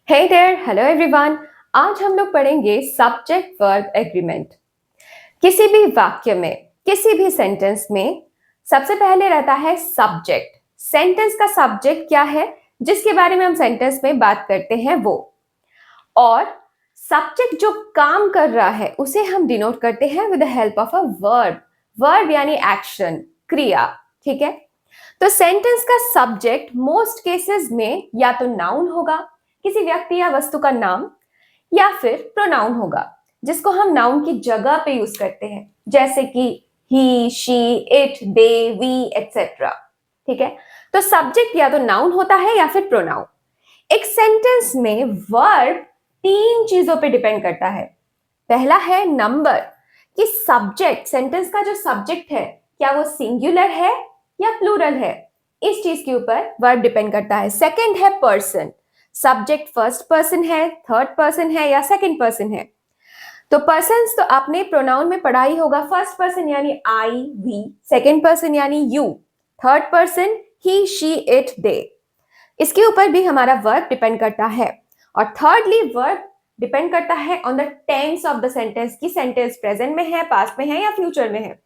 Hey there, hello everyone. आज हम लोग पढ़ेंगे सब्जेक्ट वर्ब एग्रीमेंट। किसी भी वाक्य में, किसी भी सेंटेंस में सबसे पहले रहता है सब्जेक्ट। सेंटेंस का सब्जेक्ट क्या है, जिसके बारे में हम सेंटेंस में बात करते हैं वो। और सब्जेक्ट जो काम कर रहा है उसे हम डिनोट करते हैं with the help of a verb. Verb यानी एक्शन, क्रिया। ठीक है, तो सेंटेंस का सब्जेक्ट मोस्ट केसेस में या तो नाउन होगा, किसी व्यक्ति या वस्तु का नाम, या फिर प्रोनाउन होगा जिसको हम नाउन की जगह पे यूज करते हैं, जैसे कि he, she, it, they, we etcetera. ठीक है, तो सब्जेक्ट या तो नाउन होता है या फिर प्रोनाउन। एक सेंटेंस में वर्ब तीन चीजों पे डिपेंड करता है। पहला है नंबर, कि सब्जेक्ट, सेंटेंस का जो सब्जेक्ट है क्या वो सिंगुलर है या प्लूरल है, इस चीज के ऊपर वर्ब डिपेंड करता है। सेकंड है पर्सन, सब्जेक्ट फर्स्ट पर्सन है, थर्ड पर्सन है या सेकंड पर्सन है। तो पर्सन्स तो आपने प्रोनाउन में पढ़ा ही होगा। फर्स्ट पर्सन यानी आई, वी, सेकंड पर्सन यानी you, third person he, she, it, they. इसके ऊपर भी हमारा वर्ब डिपेंड करता है। और थर्डली वर्ब डिपेंड करता है on the tense of the sentence, की सेंटेंस प्रेजेंट में है, पास्ट में है या फ्यूचर में है।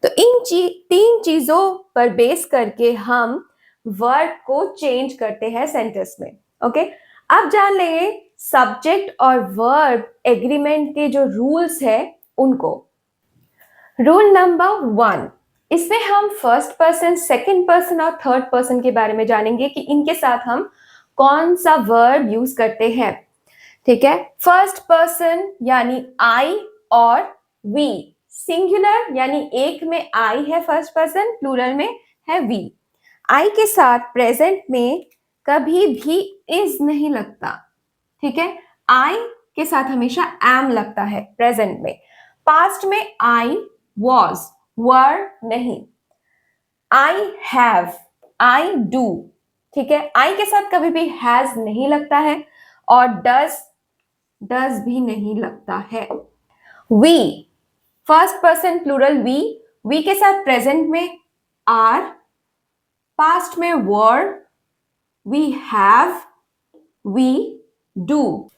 तो इन तीन चीजों पर बेस करके हम वर्ब को चेंज करते हैं सेंटेंस में। ओके, अब जान लेंगे सब्जेक्ट और वर्ब एग्रीमेंट के जो रूल्स है उनको। रूल नंबर 1, इसमें हम फर्स्ट पर्सन, सेकंड पर्सन और थर्ड पर्सन के बारे में जानेंगे कि इनके साथ हम कौन सा वर्ब यूज करते हैं। ठीक है, फर्स्ट पर्सन यानी आई और वी, सिंगुलर यानी एक में आई है फर्स्ट पर्सन, प्लूरल में है वी। आई के साथ प्रेजेंट में कभी भी इज नहीं लगता। ठीक है, आई के साथ हमेशा एम लगता है प्रेजेंट में। पास्ट में आई वॉज, वर नहीं। I have, I do. ठीक है, आई के साथ कभी भी हैज नहीं लगता है और डज भी नहीं लगता है। We, first person plural we के साथ प्रेजेंट में आर, पास्ट में were, we have, we do.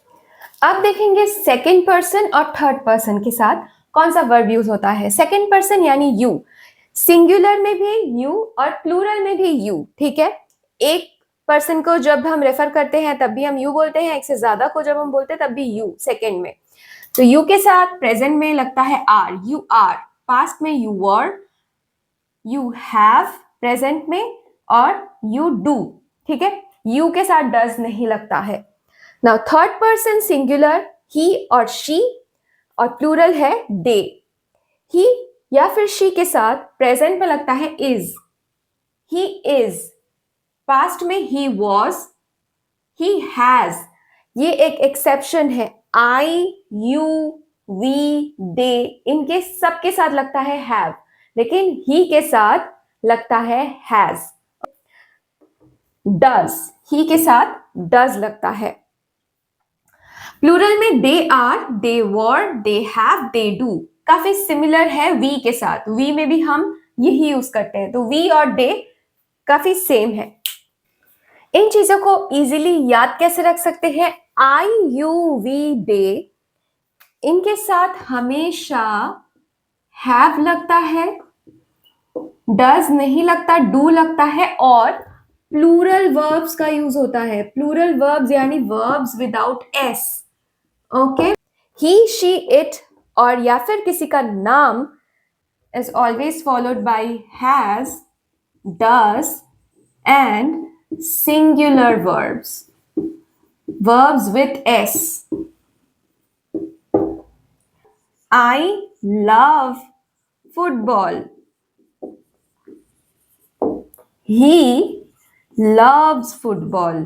अब देखेंगे सेकेंड पर्सन और थर्ड पर्सन के साथ कौन सा वर्ब यूज होता है। सेकेंड पर्सन यानी यू, सिंगुलर में भी यू और प्लूरल में भी यू। ठीक है, एक पर्सन को जब हम रेफर करते हैं तब भी हम यू बोलते हैं, एक से ज्यादा को जब हम बोलते हैं तब भी यू सेकेंड में। तो यू के साथ प्रेजेंट में लगता है आर, यू आर, पास्ट में you were, you have present में, और यू डू। ठीक है, यू के साथ डज नहीं लगता है। नाउ थर्ड पर्सन सिंगुलर ही और शी और प्लूरल है दे। ही या फिर शी के साथ प्रेजेंट में लगता है इज, ही इज, पास्ट में ही वॉज, ही हैज। ये एक एक्सेप्शन है, आई, यू, वी, दे, इनके सबके साथ लगता है हैव, लेकिन ही के साथ लगता है हैज। डज, ही के साथ डज लगता है। प्लूरल में they are, they were, they have, they do काफी सिमिलर है वी के साथ। वी में भी हम यही यूज करते हैं, तो वी और दे काफी सेम है। इन चीजों को इजीली याद कैसे रख सकते हैं। आई, यू, वी, दे, इनके साथ हमेशा हैव लगता है, डज नहीं लगता, डू लगता है, और प्लूरल वर्ब्स का यूज होता है। प्लूरल वर्ब्स यानी verbs without S. Okay, he, she, it और या फिर किसी का नाम is always followed by has, does and singular verbs, verbs with s. I love football. He loves football.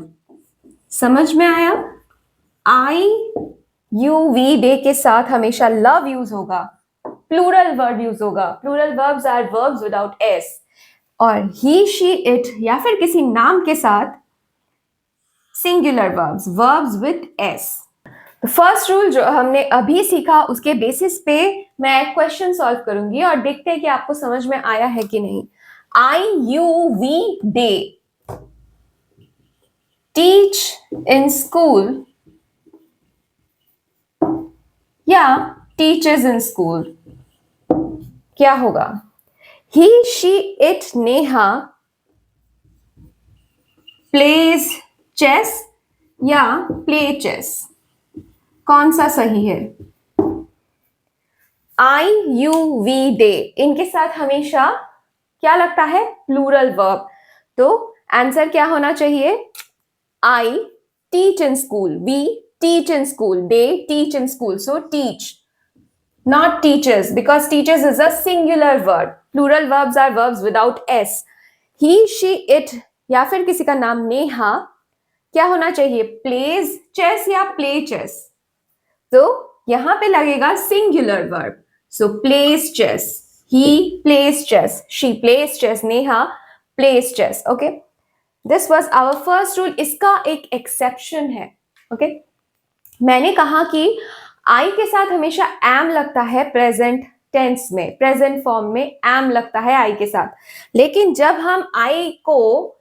समझ में आया? I, you, we, they के साथ हमेशा love यूज होगा, प्लूरल वर्ब यूज होगा। Plural verbs are verbs without s. और he, she, it या फिर किसी नाम के साथ singular verbs, verbs with S. First rule जो हमने अभी सीखा उसके बेसिस पे मैं क्वेश्चन सॉल्व करूंगी और देखते हैं कि आपको समझ में आया है कि नहीं। I, you, we, they teach in school या टीचर्स इन स्कूल, क्या होगा? He, she, it, Neha plays chess या प्ले चेस, कौन सा सही है? आई, यू, वी, दे, इनके साथ हमेशा क्या लगता है? Plural verb. तो आंसर क्या होना चाहिए? I teach in school, we teach in school, they teach in school, so teach, not teachers, because teachers is a singular verb. Plural verbs are verbs without s. He, she, it या फिर किसी का नाम नेहा, क्या होना चाहिए? Plays chess या play chess? तो यहां पे लगेगा singular verb, so plays chess, he plays chess, she plays chess, Neha plays chess. Okay, this was our first rule. इसका एक एक्सेप्शन है। ओके, मैंने कहा कि आई के साथ हमेशा एम लगता है प्रेजेंट टेंस में, प्रेजेंट फॉर्म में एम लगता है आई के साथ। लेकिन जब हम आई को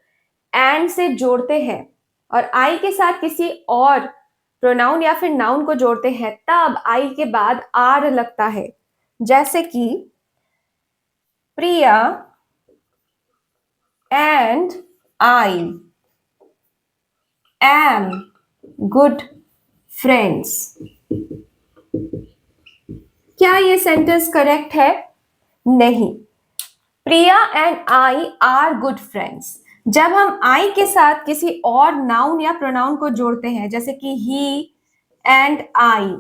एंड से जोड़ते हैं और आई के साथ किसी और प्रोनाउन या फिर नाउन को जोड़ते हैं, तब आई के बाद आर लगता है। जैसे कि Priya and I am good friends. क्या ये सेंटेंस करेक्ट है? नहीं। Priya and I are good friends. जब हम आई के साथ किसी और नाउन या प्रोनाउन को जोड़ते हैं, जैसे कि he and I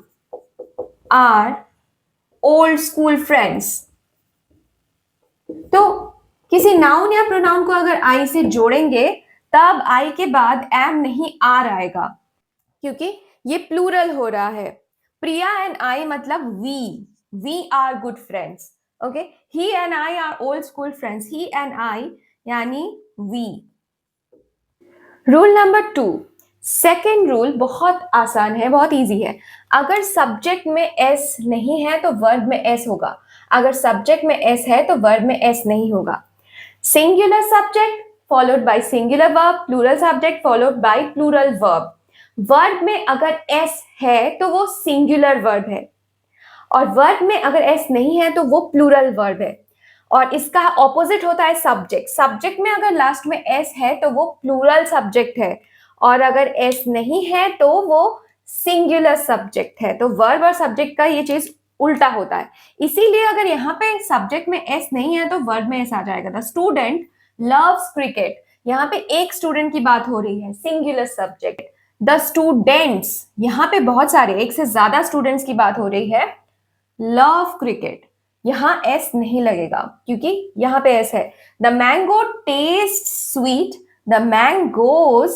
are old school friends, तो किसी नाउन या प्रोनाउन को अगर आई से जोड़ेंगे तब आई के बाद एम नहीं आर आएगा, क्योंकि ये प्लूरल हो रहा है। प्रिया एंड आई मतलब we are good friends. Okay, he and I are old school friends, he and I यानी we. Rule number 2, second rule बहुत आसान है, बहुत इजी है। अगर सब्जेक्ट में एस नहीं है तो वर्ब में एस होगा, अगर सब्जेक्ट में एस है तो वर्ब में एस नहीं होगा। Singular subject followed by singular verb, plural subject followed by plural verb. Verb में अगर एस है तो वो सिंगुलर वर्ब है, और वर्ब में अगर एस नहीं है तो वो प्लूरल वर्ब है। और इसका ऑपोजिट होता है सब्जेक्ट। सब्जेक्ट में अगर लास्ट में एस है तो वो प्लूरल सब्जेक्ट है, और अगर एस नहीं है तो वो सिंगुलर सब्जेक्ट है। तो वर्ब और सब्जेक्ट का ये चीज उल्टा होता है। इसीलिए अगर यहाँ पे सब्जेक्ट में एस नहीं है तो वर्ब में एस आ जाएगा। द स्टूडेंट लव्स क्रिकेट, यहाँ पे एक स्टूडेंट की बात हो रही है, सिंगुलर सब्जेक्ट। द स्टूडेंट्स, यहाँ पे बहुत सारे, एक से ज्यादा स्टूडेंट्स की बात हो रही है, लव क्रिकेट, यहां एस नहीं लगेगा क्योंकि यहां पे एस है। The mango test sweet, the mangoes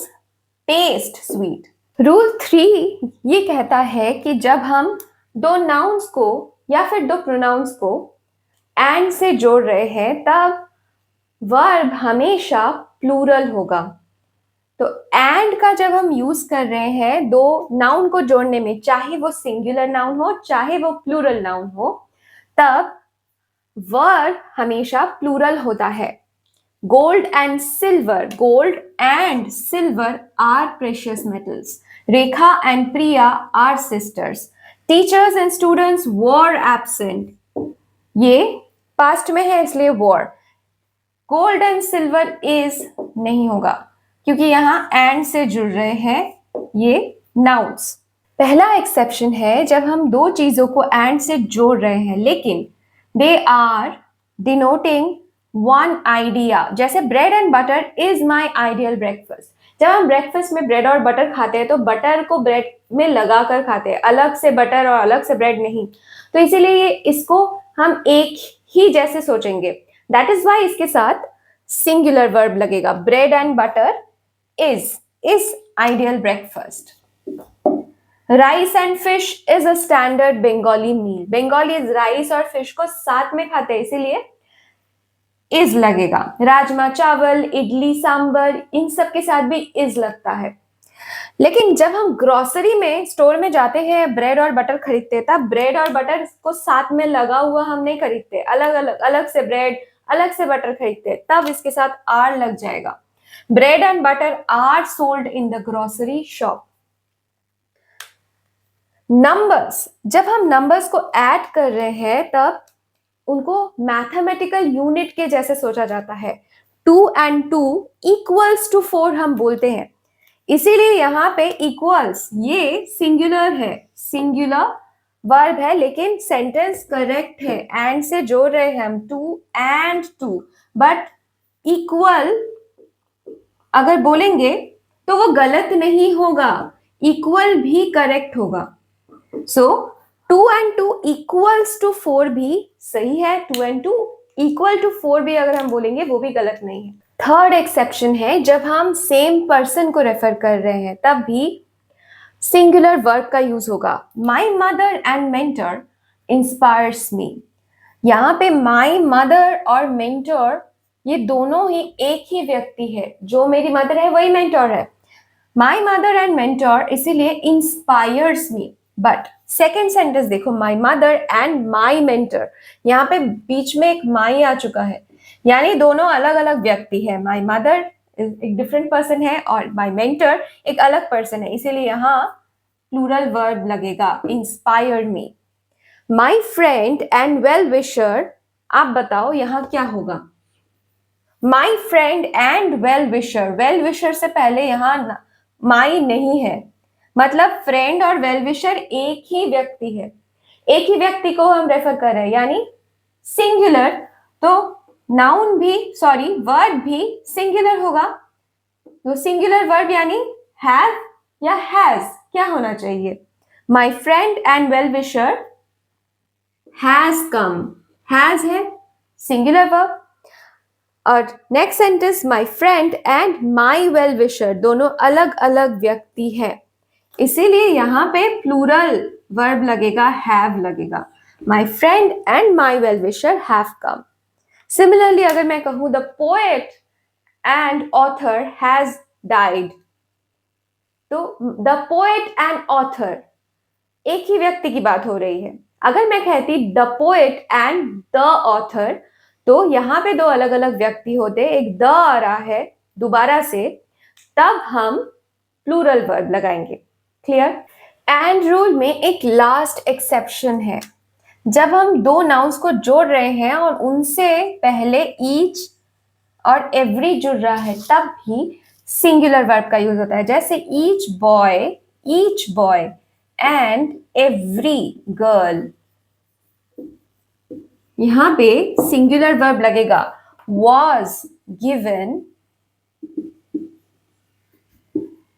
test sweet. Rule 3 ये कहता है कि जब हम दो नाउन्स को या फिर दो प्रोनाउंस को एंड से जोड़ रहे हैं तब वर्ब हमेशा प्लूरल होगा। तो एंड का जब हम यूज कर रहे हैं दो नाउन को जोड़ने में, चाहे वो सिंगुलर नाउन हो चाहे वो प्लूरल नाउन हो, तब वर्ब हमेशा प्लूरल होता है। Gold and silver, gold and silver are precious metals. Rekha and Priya are sisters. Teachers and students were absent, ये पास्ट में है इसलिए were. Gold and silver is नहीं होगा क्योंकि यहां एंड से जुड़ रहे हैं ये नाउन्स। पहला एक्सेप्शन है जब हम दो चीजों को एंड से जोड़ रहे हैं लेकिन they are denoting one idea, जैसे bread and butter is my ideal breakfast. जब हम ब्रेकफास्ट में ब्रेड और बटर खाते हैं तो बटर को ब्रेड में लगा कर खाते हैं, अलग से बटर और अलग से ब्रेड नहीं। तो इसीलिए इसको हम एक ही जैसे सोचेंगे। दैट इज वाई इसके साथ सिंगुलर वर्ब लगेगा। Bread and butter is ideal breakfast. Rice and fish is a standard Bengali meal. Bengalis rice और फिश को साथ में खाते हैं इसीलिए इज लगेगा। राजमा चावल, इडली सांबर, इन सब के साथ भी इज लगता है। लेकिन जब हम ग्रोसरी में स्टोर में जाते हैं ब्रेड और बटर खरीदते हैं तब ब्रेड और बटर को साथ में लगा हुआ हम नहीं खरीदते, अलग अलग, अलग से ब्रेड अलग से बटर खरीदते हैं, तब इसके साथ आर लग जाएगा। Bread and butter are sold in the grocery shop. Numbers, जब हम नंबर्स को ऐड कर रहे हैं तब उनको मैथमेटिकल यूनिट के जैसे सोचा जाता है। 2 and 2 इक्वल्स टू 4 हम बोलते हैं, इसीलिए यहाँ पे इक्वल्स ये सिंगुलर है, सिंगुलर वर्ब है, लेकिन सेंटेंस करेक्ट है, एंड से जोड़ रहे हैं हम 2 and 2, बट इक्वल अगर बोलेंगे तो वो गलत नहीं होगा, इक्वल भी करेक्ट होगा। सो 2 and 2 इक्वल्स टू 4 भी सही है, 2 and 2 इक्वल टू 4 भी अगर हम बोलेंगे वो भी गलत नहीं है। थर्ड एक्सेप्शन है जब हम सेम पर्सन को रेफर कर रहे हैं तब भी सिंगुलर वर्ब का यूज होगा। माई मदर एंड मेंटर इंस्पायर्स मी। यहाँ पे माई मदर और मेंटर ये दोनों ही एक ही व्यक्ति है, जो मेरी मदर है वही मेंटर है। माई मदर एंड मेंटर इसीलिए inspires me. But second sentence देखो, my mother and my mentor, यहाँ पे बीच में एक माई आ चुका है, यानी दोनों अलग अलग व्यक्ति है। माई मदर एक डिफरेंट पर्सन है और माई मेंटर एक अलग पर्सन है, इसीलिए यहाँ प्लूरल वर्ब लगेगा, inspire me. My friend and well wisher, आप बताओ यहाँ क्या होगा। My friend and well wisher, well wisher से पहले यहाँ माई नहीं है, मतलब फ्रेंड और वेल विशर एक ही व्यक्ति है, एक ही व्यक्ति को हम रेफर कर रहे हैं, यानी सिंगुलर, तो नाउन भी सॉरी वर्ब भी सिंगुलर होगा। तो सिंगुलर वर्ब यानी हैव या हैज क्या होना चाहिए, my friend and well wisher has come, has है सिंगुलर वर्ब। और next sentence, my friend and my well wisher दोनों अलग अलग व्यक्ति हैं, इसीलिए यहाँ पे प्लूरल वर्ब लगेगा, हैव लगेगा। My friend and my well wisher have come. Similarly अगर मैं कहूं the poet and author has died, तो द पोएट एंड ऑथर एक ही व्यक्ति की बात हो रही है। अगर मैं कहती the poet and the author, तो यहाँ पे दो अलग अलग व्यक्ति होते, एक द आ रहा है दोबारा से, तब हम प्लूरल वर्ब लगाएंगे। क्लियर? एंड रूल में एक लास्ट एक्सेप्शन है, जब हम दो नाउन्स को जोड़ रहे हैं और उनसे पहले ईच और एवरी जुड़ रहा है तब भी सिंगुलर वर्ब का यूज होता है, जैसे each boy and every girl, यहां पे सिंगुलर वर्ब लगेगा। was given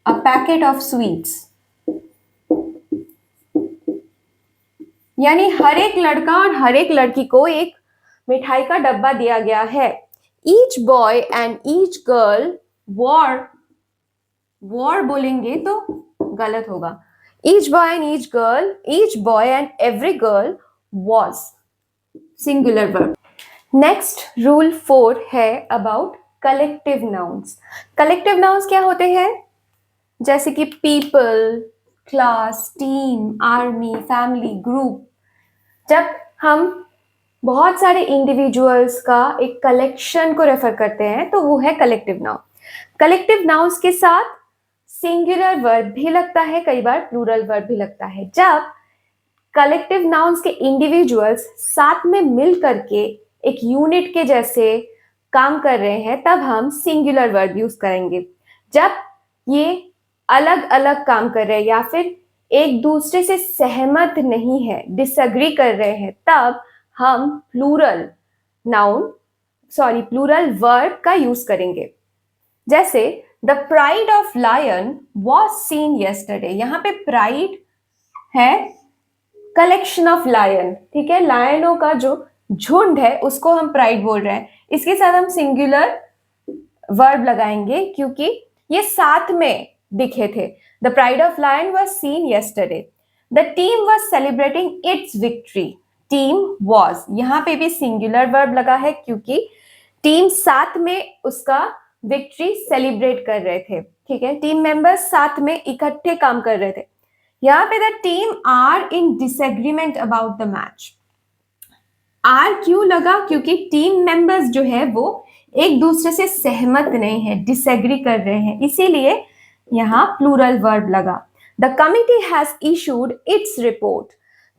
a packet of sweets, यानी हर एक लड़का और हर एक लड़की को एक मिठाई का डब्बा दिया गया है। Each boy and each girl war बोलेंगे तो गलत होगा। Each boy and each girl, each boy and every girl was, singular verb. Next rule 4 है about collective nouns. Collective nouns क्या होते हैं, जैसे कि people, class, team, army, family, group. जब हम बहुत सारे इंडिविजुअल्स का एक कलेक्शन को रेफर करते हैं तो वो है कलेक्टिव नाउन। कलेक्टिव नाउन्स के साथ सिंगुलर वर्ब भी लगता है, कई बार प्लूरल वर्ब भी लगता है। जब कलेक्टिव नाउन्स के इंडिविजुअल्स साथ में मिल करके एक यूनिट के जैसे काम कर रहे हैं तब हम सिंगुलर वर्ब यूज करेंगे। जब ये अलग अलग काम कर रहे हैं या फिर एक दूसरे से सहमत नहीं है, डिसएग्री कर रहे हैं, तब हम प्लूरल वर्ब का यूज करेंगे। जैसे the pride of lion was seen yesterday, यहाँ पे प्राइड है कलेक्शन ऑफ लायन, ठीक है, लायनों का जो झुंड है उसको हम प्राइड बोल रहे हैं। इसके साथ हम सिंगुलर वर्ब लगाएंगे क्योंकि ये साथ में दिखे थे। The pride of lion was seen yesterday. The team was celebrating its victory, team was, यहाँ पे भी सिंगुलर वर्ब लगा है क्योंकि टीम साथ में उसका विक्ट्री सेलिब्रेट कर रहे थे, ठीक है, टीम मेंबर्स साथ में इकट्ठे काम कर रहे थे। यहाँ पे the team are in disagreement about the match. Are क्यों लगा, क्योंकि टीम मेंबर्स जो है वो एक दूसरे से सहमत नहीं है, डिसएग्री कर रहे हैं, इसीलिए यहाँ प्लूरल वर्ब लगा। The committee has issued its report.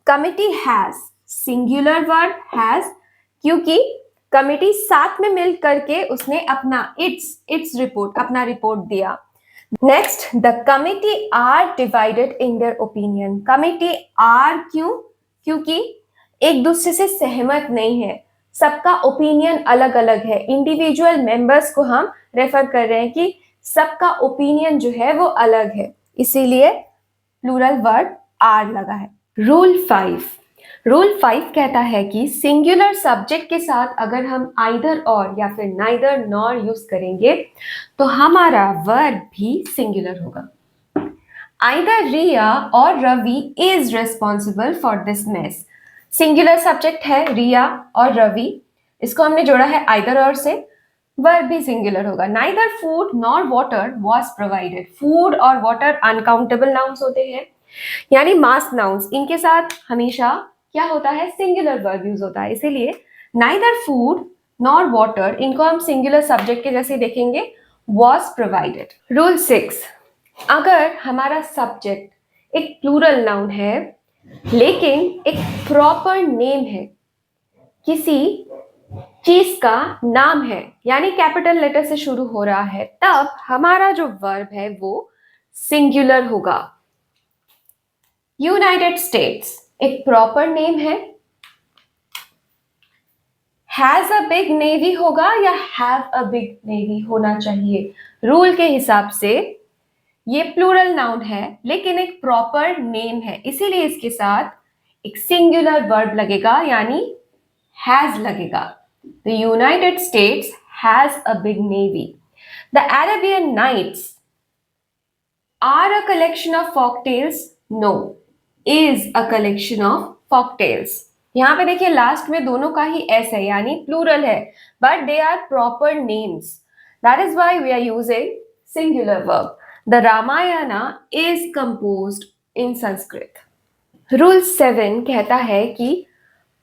Committee has singular verb has, क्योंकि कमिटी साथ में मिल करके उसने अपना its रिपोर्ट अपना रिपोर्ट दिया. Next, the committee are divided in their opinion. Committee are क्यों? क्योंकि एक दूसरे से सहमत नहीं है, सबका ओपिनियन अलग अलग है. इंडिविजुअल मेंबर्स को हम रेफर कर रहे हैं कि सबका ओपिनियन जो है वो अलग है, इसीलिए प्लूरल वर्ड आर लगा है. रूल 5 कहता है कि सिंगुलर सब्जेक्ट के साथ अगर हम आइदर और या फिर नाइदर नॉर यूज करेंगे तो हमारा वर्ब भी सिंगुलर होगा. आइदर रिया और Ravi is responsible for this mess. Singular subject है रिया और रवि, इसको हमने जोड़ा है आइदर और से, वर्ब भी सिंगुलर होगा. Neither food nor water was provided. Food और वाटर अनकाउंटेबल नाउन्स होते हैं, यानी मास नाउन्स, इनके साथ हमेशा क्या होता है, सिंगुलर वर्ब यूज होता है. इसीलिए नाइदर फूड नॉर वाटर, इनको हम सिंगुलर सब्जेक्ट के जैसे देखेंगे, वॉज प्रोवाइडेड. रूल 6, अगर हमारा सब्जेक्ट एक प्लूरल नाउन है लेकिन एक प्रॉपर नेम है, किसी चीज का नाम है, यानी कैपिटल लेटर से शुरू हो रहा है, तब हमारा जो वर्ब है वो सिंगुलर होगा. यूनाइटेड स्टेट्स एक प्रॉपर नेम है, हैज अ बिग नेवी होगा या हैव अ बिग नेवी होना चाहिए. रूल के हिसाब से ये प्लूरल नाउन है लेकिन एक प्रॉपर नेम है, इसीलिए इसके साथ एक सिंगुलर वर्ब लगेगा, यानी हैज लगेगा. The United States has a big navy. The Arabian Nights are a collection of folktales. No, is a collection of folktales. यहाँ पे देखिए लास्ट में दोनों का ही एस है, यानी प्लूरल है, but they are proper names. That is why we are using singular verb. The Ramayana is composed in Sanskrit. Rule 7 कहता है कि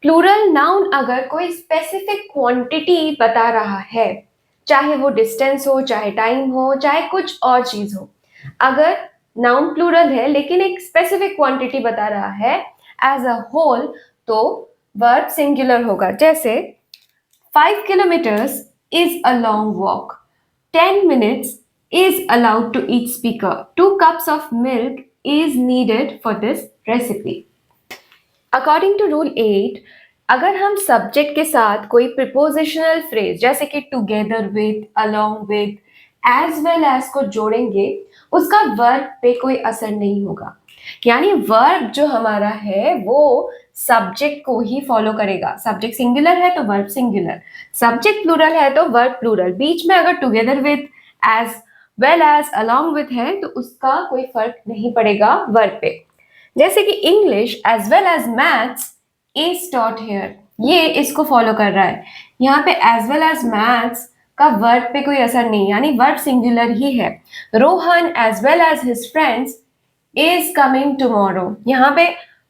प्लूरल नाउन अगर कोई स्पेसिफिक क्वांटिटी बता रहा है, चाहे वो डिस्टेंस हो, चाहे टाइम हो, चाहे कुछ और चीज हो, अगर नाउन प्लूरल है लेकिन एक स्पेसिफिक क्वांटिटी बता रहा है एज अ होल, तो वर्ब सिंगुलर होगा. जैसे 5 kilometres is a long walk. 10 minutes is allowed to each speaker. 2 cups of milk is needed for this recipe. According to rule 8, अगर हम सब्जेक्ट के साथ कोई प्रिपोजिशनल फ्रेज जैसे कि together with, along with, as well as को जोड़ेंगे, उसका वर्ब पे कोई असर नहीं होगा. यानी वर्ब जो हमारा है वो सब्जेक्ट को ही फॉलो करेगा. सब्जेक्ट सिंगुलर है तो वर्ब सिंगुलर, सब्जेक्ट प्लूरल है तो वर्ब प्लूरल. बीच में अगर together with, as well as, along with है तो उसका कोई फर्क नहीं पड़ेगा वर्ब पे. जैसे कि English as well as maths is taught here, ये इसको फॉलो कर रहा है. यहाँ पे एज वेल एज मैथ्स का वर्ब पे कोई असर नहीं, यानी वर्ब सिंगुलर ही है. Rohan as well as his friends is coming tomorrow, यहाँ पे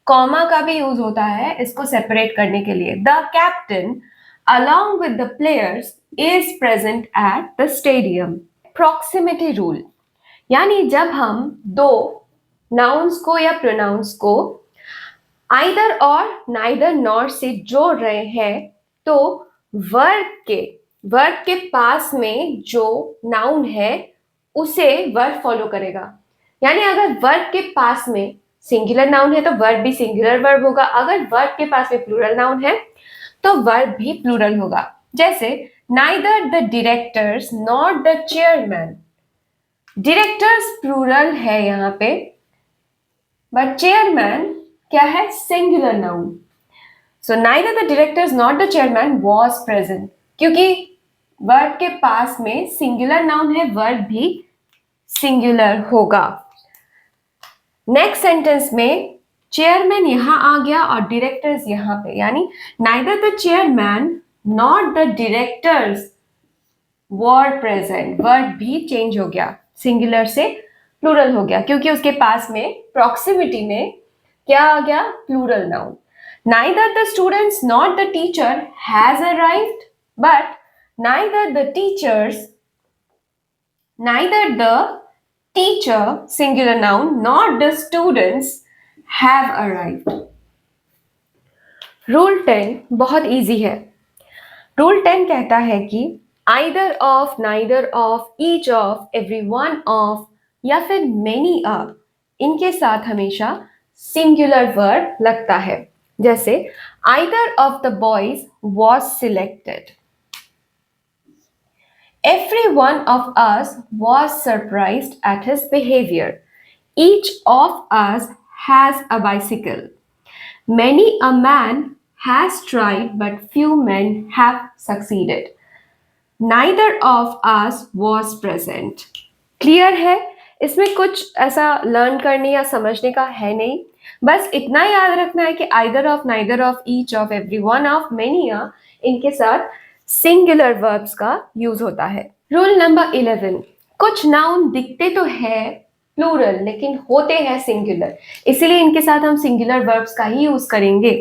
कॉमा का भी यूज होता है इसको सेपरेट करने के लिए. The captain along with the players is present at the stadium. Proximity rule, यानी जब हम दो नाउन्स को या प्रोनाउंस को आइदर और नाइदर नॉर से जोड़ रहे हैं तो वर्ब के पास में जो नाउन है उसे वर्ब फॉलो करेगा. यानी अगर वर्ब के पास में सिंगुलर नाउन है तो वर्ब भी सिंगुलर वर्ब होगा, अगर वर्ब के पास में प्लूरल नाउन है तो वर्ब भी प्लूरल होगा. जैसे neither the directors not the chairman. Directors plural है यहाँ पे, बट चेयरमैन क्या है, singular noun. So neither the directors not the chairman was present, क्योंकि वर्ब के पास में सिंगुलर नाउन है, वर्ब भी सिंगुलर होगा. नेक्स्ट सेंटेंस में चेयरमैन यहां आ गया और डायरेक्टर्स यहां पे, यानी neither the chairman not the directors were present. Verb भी चेंज हो गया, सिंगुलर से प्लूरल हो गया, क्योंकि उसके पास में प्रॉक्सिमिटी में क्या आ गया, plural noun. Neither the students not the teacher has arrived, but neither the teacher, singular noun, not the students have arrived. Rule 10 बहुत इजी है. रूल 10 कहता है कि either of, neither of, each of, every one of या फिर many of, इनके साथ हमेशा सिंगुलर वर्ब लगता है. जैसे either of the boys was selected. Every one of us was surprised at his behavior. Each of us has a bicycle. Many a man has tried, but few men have succeeded. Neither of us was present. Clear है? इसमें कुछ ऐसा learn करने या समझने का है नहीं. बस इतना याद रखना है कि either of, neither of, each of, every one of, many a, इनके साथ सिंगुलर वर्ब्स का यूज होता है. Rule number 11. कुछ नाउन दिखते तो है प्लूरल लेकिन होते हैं सिंगुलर, इसीलिए इनके साथ हम सिंगुलर वर्ब्स का ही यूज करेंगे.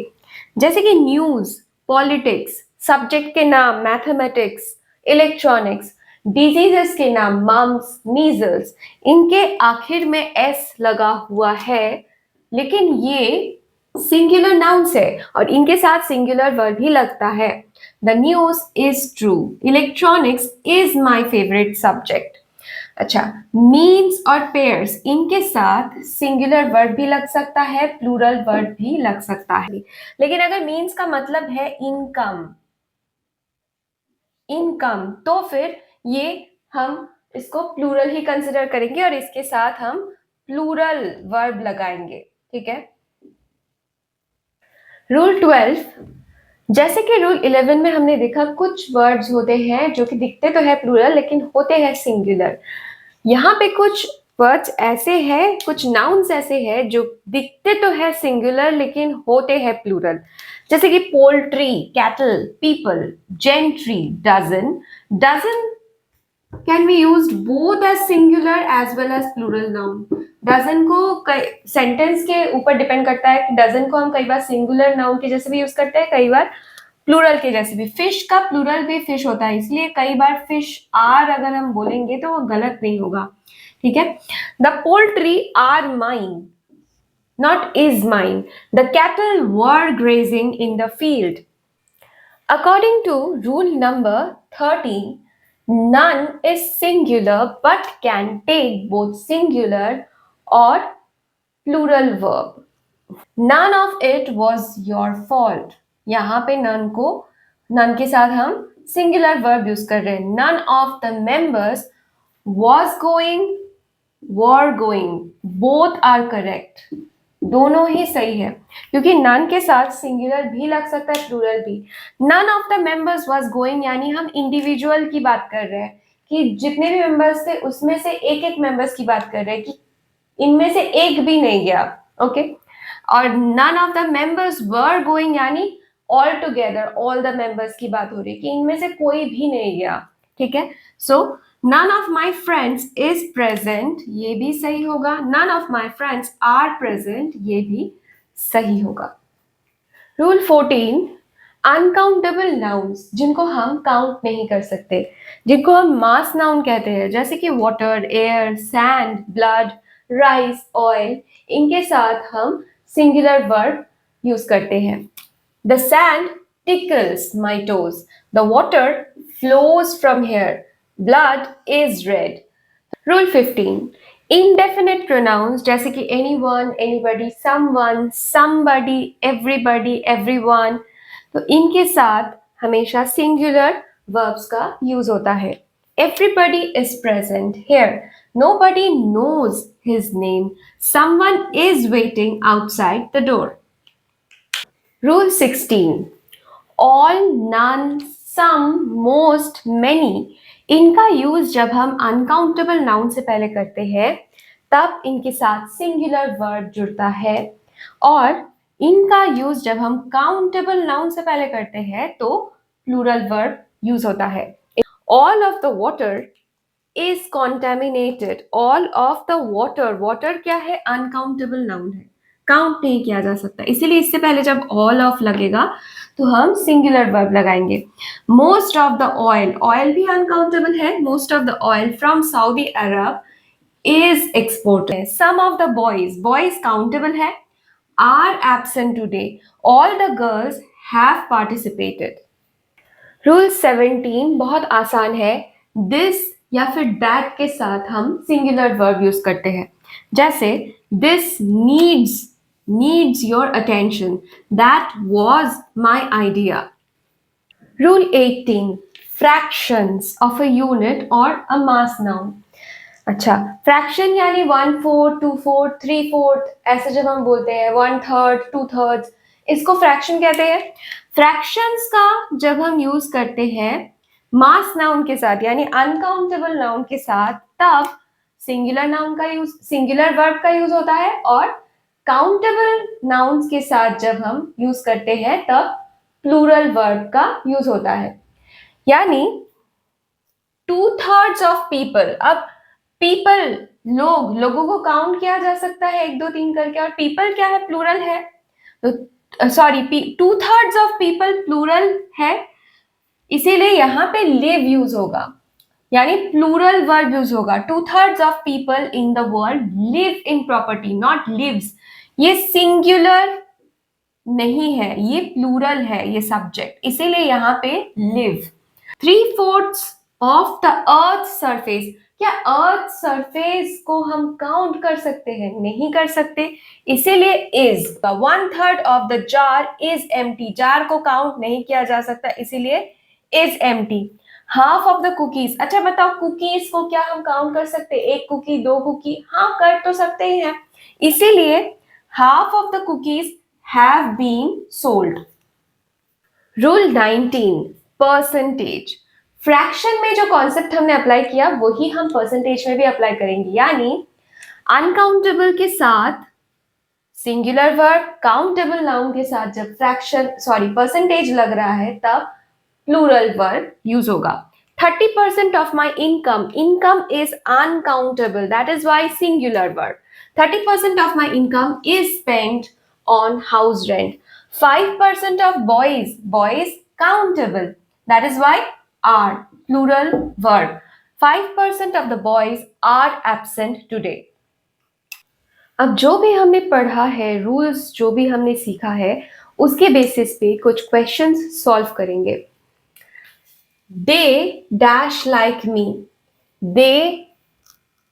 जैसे कि न्यूज, पॉलिटिक्स, सब्जेक्ट के नाम मैथमेटिक्स, इलेक्ट्रॉनिक्स, डिजीजेस के नाम मम्स, मीजल्स, इनके आखिर में एस लगा हुआ है लेकिन ये सिंगुलर नाउन्स है और इनके साथ सिंगुलर वर्ब ही लगता है. The news is true. Electronics is my favourite subject. अच्छा, मीन्स और पेयर्स, इनके साथ सिंगुलर वर्ब भी लग सकता है, प्लूरल वर्ब भी लग सकता है. लेकिन अगर मीन्स का मतलब है इनकम, इनकम, तो फिर ये हम इसको प्लूरल ही कंसिडर करेंगे और इसके साथ हम प्लूरल वर्ब लगाएंगे. ठीक है. रूल 12. जैसे कि रूल 11 में हमने देखा कुछ वर्ड्स होते हैं जो कि दिखते तो है प्लूरल लेकिन होते हैं सिंगुलर. यहाँ पे कुछ वर्ड्स ऐसे हैं, कुछ नाउन्स ऐसे हैं जो दिखते तो है सिंगुलर लेकिन होते हैं प्लूरल. जैसे कि poultry, cattle, people, gentry, dozen. Dozen can be used both as singular as well as plural noun. Dozen को सेंटेंस के ऊपर डिपेंड करता है कि डजन को हम कई बार सिंगुलर नाउन के जैसे भी यूज करते हैं, कई बार प्लूरल के जैसे भी. फिश का प्लूरल भी फिश होता है, इसलिए कई बार फिश आर अगर हम बोलेंगे तो वो गलत नहीं होगा. ठीक है. The poultry are mine, not is mine. The cattle were grazing in the field. According to rule number 13, none is singular but can take both singular or plural verb. None of it was your fault. यहाँ पे none को none के साथ हम singular verb use कर रहे हैं. None of the members was going, were going. Both are correct. दोनों ही सही है क्योंकि नन के साथ सिंगुलर भी लग सकता है, प्लूरल भी. None of the members was going यानी हम इंडिविजुअल की बात कर रहे हैं कि जितने भी मेंबर्स थे उसमें से एक एक मेंबर्स की बात कर रहे हैं कि इनमें से एक भी नहीं गया. ओके. और none of the members were going यानी all together all the members की बात हो रही है कि इनमें से कोई भी नहीं गया. ठीक है. सो None of my friends is present, ये भी सही होगा. None of my friends are present, ये भी सही होगा. रूल 14. अनकाउंटेबल नाउन्स, जिनको हम काउंट नहीं कर सकते, जिनको हम मास नाउन कहते हैं, जैसे कि water, air, sand, blood, rice, oil, इनके साथ हम सिंगुलर वर्ब यूज करते हैं. The sand tickles my toes. The water flows from here. Blood is red. Rule 15. Indefinite pronouns जैसे कि anyone, anybody, someone, somebody, everybody, everyone, तो इनके साथ हमेशा singular verbs का use होता है. Everybody is present here. Nobody knows his name. Someone is waiting outside the door. Rule 16. All, none, some, most, many, इनका यूज जब हम अनकाउंटेबल नाउन से पहले करते हैं तब इनके साथ सिंगुलर वर्ब जुड़ता है, और इनका यूज जब हम काउंटेबल नाउन से पहले करते हैं तो प्लूरल वर्ब यूज होता है. All of the water is contaminated. All of the water, water क्या है? अनकाउंटेबल नाउन है, काउंट नहीं किया जा सकता, इसीलिए इससे पहले जब ऑल ऑफ लगेगा तो हम सिंगुलर वर्ब लगाएंगे. Most of the oil, oil भी अनकाउंटेबल है. Most of the oil from Saudi Arab is exported. Some of the boys, boys countable है, are absent today, all the girls have participated. Rule 17 बहुत आसान है। This या फिर that के साथ हम सिंगुलर वर्ब यूज करते हैं। जैसे this needs your attention, that was my idea. Rule 18 fractions of a unit और अ मास नाउन। अच्छा, फ्रैक्शन यानी 1/4, 2/4, 3/4, ऐसे जब हम बोलते हैं 1/3, 2/3, इसको फ्रैक्शन कहते हैं। फ्रैक्शंस का जब हम यूज करते हैं मास नाउन के साथ यानी अनकाउंटेबल नाउन के साथ, तब सिंगुलर नाउन का यूज, सिंगुलर वर्ब का यूज होता है, और काउंटेबल नाउन्स के साथ जब हम यूज करते हैं तब प्लूरल वर्ब का यूज होता है। यानी 2/3 ऑफ पीपल, अब पीपल लोगों को काउंट किया जा सकता है 1 2 3 करके, और पीपल क्या है, प्लूरल है, तो सॉरी 2/3 ऑफ पीपल प्लूरल है, इसीलिए यहां पे लिव यूज होगा, यानी प्लूरल वर्ब यूज होगा। 2/3 of people in the world live in property, not lives. ये सिंगुलर नहीं है, ये प्लूरल है, ये सब्जेक्ट, इसीलिए यहां पे live. 3/4 of the earth surface, क्या अर्थ सरफेस को हम काउंट कर सकते हैं? नहीं कर सकते, इसीलिए is. 1/3 of the jar is empty, jar को काउंट नहीं किया जा सकता, इसीलिए is empty. Half of the cookies, अच्छा बताओ कुकीज को क्या हम काउंट कर सकते? 1 कुकी, 2 कुकी, हाँ कर तो सकते ही हैं, इसीलिए half of the cookies have been sold. Rule 19 percentage. Fraction में जो कॉन्सेप्ट हमने अप्लाई किया वही हम परसेंटेज में भी अप्लाई करेंगे, यानी अनकाउंटेबल के साथ सिंगुलर वर्ब, काउंटेबल नाउन के साथ जब फ्रैक्शन सॉरी परसेंटेज लग रहा है तब प्लूरल वर्ब यूज होगा। 30% of my income, income is uncountable, that is why singular verb. 30% of my income is spent on house rent. 5% of boys countable, that is why are plural verb. 5% of the boys are absent today. अब जो भी हमने पढ़ा है, rules जो भी हमने सीखा है, उसके बेसिस पे कुछ क्वेश्चंस सॉल्व करेंगे। They dash like me, they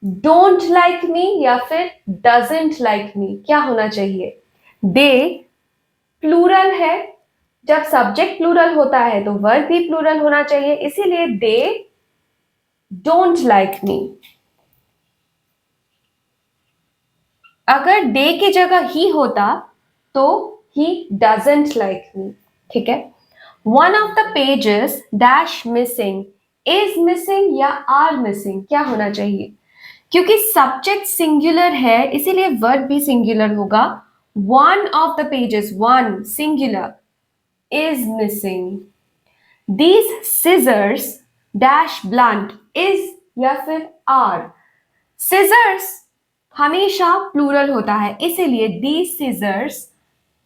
don't like me या फिर डजंट लाइक मी, क्या होना चाहिए? दे प्लूरल है, जब सब्जेक्ट प्लूरल होता है तो वर्ब भी प्लूरल होना चाहिए, इसीलिए दे डोंट लाइक मी। अगर दे की जगह ही होता तो ही डजंट लाइक मी, ठीक है। One of the pages dash missing, is missing या आर मिसिंग, क्या होना चाहिए? क्योंकि सब्जेक्ट सिंगुलर है इसीलिए वर्ब भी सिंगुलर होगा। One of the pages, one singular, is missing. These scissors dash blunt, is या फिर are. Scissors हमेशा प्लूरल होता है इसीलिए these scissors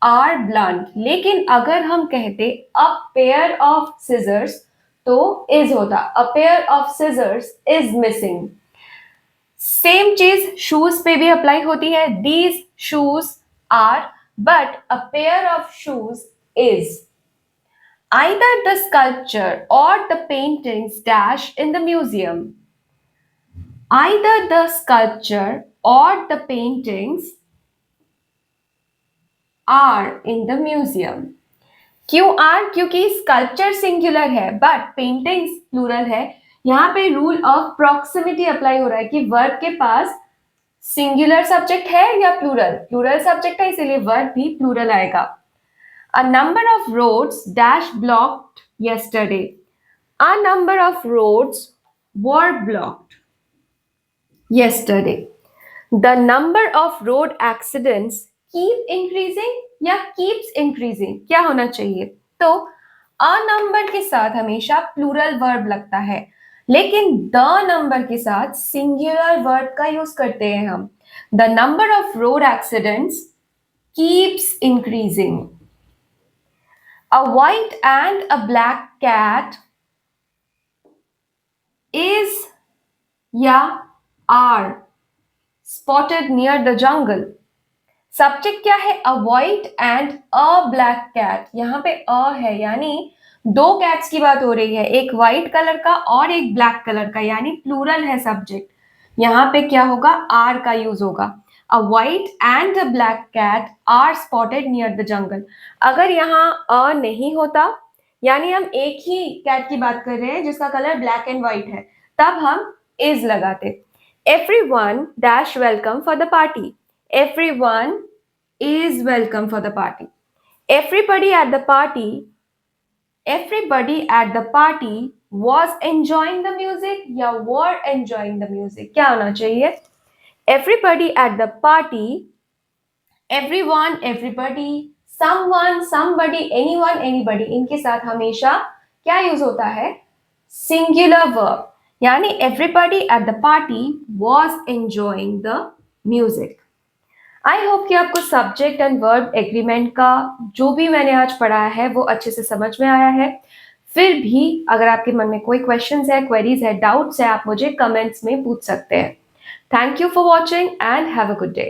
are blunt, लेकिन अगर हम कहते a pair of scissors तो is होता, a pair of scissors is missing. Same चीज शूज पे भी अप्लाई होती है, these shoes are but a pair of shoes is. Either the sculpture or the paintings dash in the museum. Either the sculpture or the paintings are in the museum. क्यों are? क्योंकि sculpture singular है but paintings plural है। यहां पे rule of proximity apply हो रहा है कि वर्ब के पास सिंगुलर सब्जेक्ट है या प्लूरल, प्लूरल सब्जेक्ट है इसीलिए वर्ब भी प्लूरल आएगा। A number of roads dash blocked yesterday. A number of roads were blocked yesterday. The number of road accidents keep increasing या keeps increasing, क्या होना चाहिए? तो a number के साथ हमेशा प्लूरल वर्ब लगता है, लेकिन the number के साथ सिंगुलर वर्ब का यूज करते हैं हम। The number of road accidents keeps increasing. A white and a black cat is या are, spotted near the jungle. Subject क्या है? A white and a black cat. यहाँ पे अ है यानी दो कैट्स की बात हो रही है, एक व्हाइट कलर का और एक ब्लैक कलर का, यानी प्लूरल है सब्जेक्ट. यहाँ पे क्या होगा? आर का यूज होगा. A white and a black cat are spotted near the jungle. अगर यहाँ अ नहीं होता, यानी हम एक ही कैट की बात कर रहे हैं जिसका कलर ब्लैक एंड व्हाइट है, तब हम इज लगाते. Everyone dash welcome for the party. Everyone is welcome for the party. Everybody at the party, everybody at the party was enjoying the music या were enjoying the music. क्या होना चाहिए? Everybody at the party, everyone, everybody, someone, somebody, anyone, anybody. इनके साथ हमेशा क्या use होता है? Singular verb. यानी everybody at the party was enjoying the music. I hope कि आपको सब्जेक्ट एंड वर्ब एग्रीमेंट का जो भी मैंने आज पढ़ाया है वो अच्छे से समझ में आया है. फिर भी अगर आपके मन में कोई क्वेश्चंस है, क्वेरीज है, डाउट्स है, आप मुझे कमेंट्स में पूछ सकते हैं. Thank you for watching and have a good day.